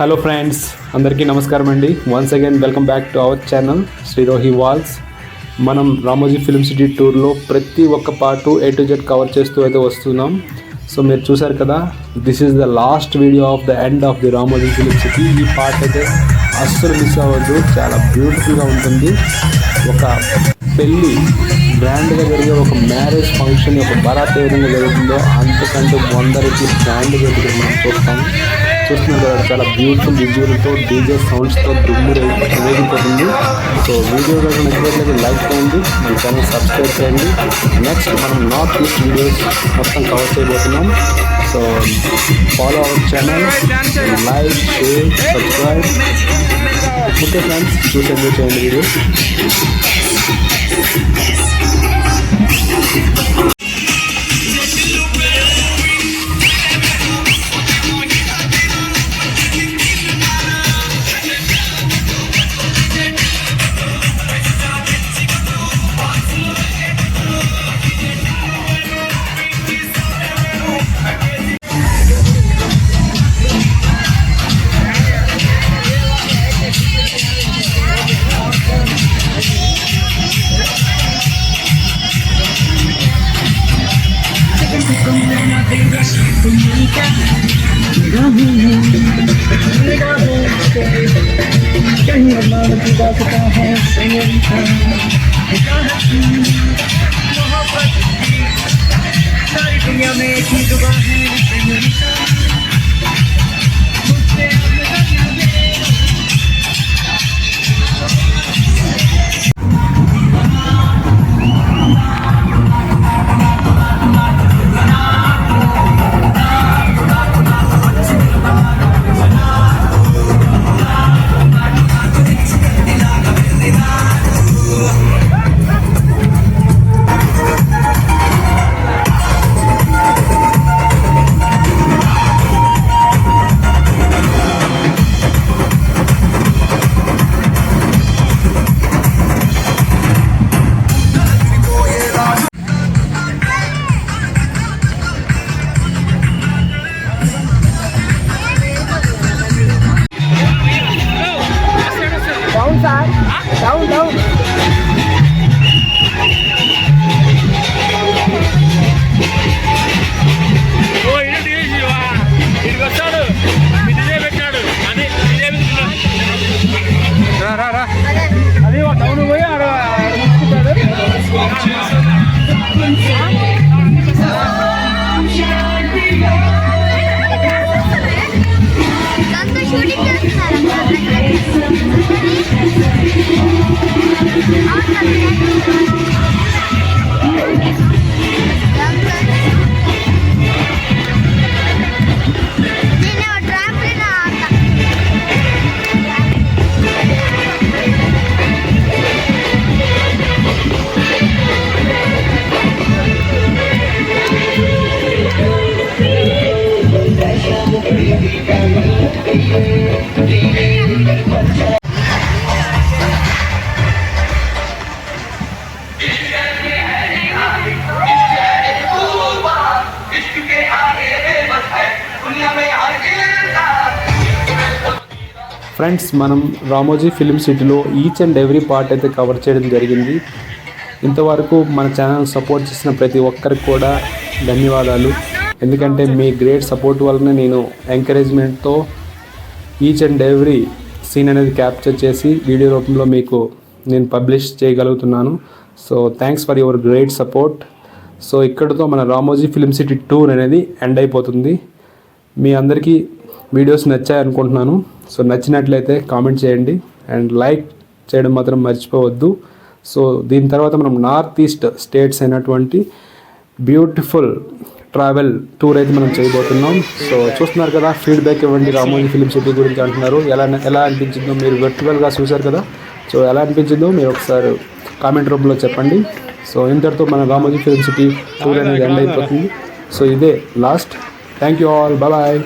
Hello friends, అందరికీ నమస్కారం అండి. Once again welcome back to our channel Srirohi vlogs. మనం రామోజీ ఫిల్మ్ సిటీ టూర్లో ప్రతి ఒక్క పార్టు A to Z కవర్ చేస్తూ అయితే వస్తున్నాం. సో మీరు చూసారు కదా, this is the last video of the end of the Ramoji film city. ఈ పార్ట్ అయితే అస్సలు మిస్ అవ్వద్దు, చాలా బ్యూటిఫుల్గా ఉంటుంది. ఒక పెళ్ళి గ్రాండ్గా జరిగే ఒక మ్యారేజ్ ఫంక్షన్, ఒక బరాత్ ఏ విధంగా జరుగుతుందో అంతకంటే 100 రెట్లు గ్రాండ్గా జరుగుతుంది మనం చూస్తున్నారు కదా. చాలా బ్యూటిఫుల్ విజువల్తో, డీజే సౌండ్స్తో దుమ్ము రేగిపోతుంది. సో వీడియో కనుక నచ్చినట్లయితే లైక్ చేయండి, మన ఛానల్ సబ్స్క్రైబ్ చేయండి. నెక్స్ట్ మనం నార్త్ ఈస్ట్ వీడియోస్ మొత్తం కవర్ చేయబోతున్నాం. So follow our channel, like, share, subscribe. Okay friends, చూసి ఎంజాయ్ చేయండి వీడియో. दुनिया में एक ही दुआ है। Down, down. అది టౌన్ పోయి ఫ్రెండ్స్, మనం రామోజీ ఫిల్మ్ సిటీలో ఈచ్ అండ్ ఎవ్రీ పార్ట్ అయితే కవర్ చేయడం జరిగింది. ఇంతవరకు మన ఛానల్ సపోర్ట్ చేసిన ప్రతి ఒక్కరికి కూడా ధన్యవాదాలు. ఎందుకంటే మీ గ్రేట్ సపోర్ట్ వలన నేను ఎంకరేజ్మెంట్తో ఈచ్ అండ్ ఎవ్రీ సీన్ అనేది క్యాప్చర్ చేసి వీడియో రూపంలో మీకు నేను పబ్లిష్ చేయగలుగుతున్నాను. So thanks for your great support. So ఇక్కడితో మన రామోజీ ఫిల్మ్ సిటీ టూర్ అనేది ఎండ్ అయిపోతుంది. మీ అందరికీ వీడియోస్ నచ్చాయి అనుకుంటున్నాను. సో నచ్చినట్లయితే కామెంట్ చేయండి అండ్ లైక్ చేయడం మాత్రం మర్చిపోవద్దు. సో దీని తర్వాత మనం నార్త్ ఈస్ట్ స్టేట్స్ అయినటువంటి బ్యూటిఫుల్ ట్రావెల్ టూర్ అయితే మనం చేయబోతున్నాం. సో చూస్తున్నారు కదా, ఫీడ్బ్యాక్ ఇవ్వండి. రామోజీ ఫిల్మ్ సిటీ గురించి అంటున్నారు, ఎలా అనిపించిందో మీరు వర్చువల్గా చూశారు కదా. సో ఎలా అనిపించిందో మీరు ఒకసారి కామెంట్ రూపంలో చెప్పండి. సో ఇంతటితో మన రామోజీ ఫిల్మ్ సిటీ టూర్ అనేది ఎండ్ అయిపోతుంది. సో ఇదే last. Thank you all, bye.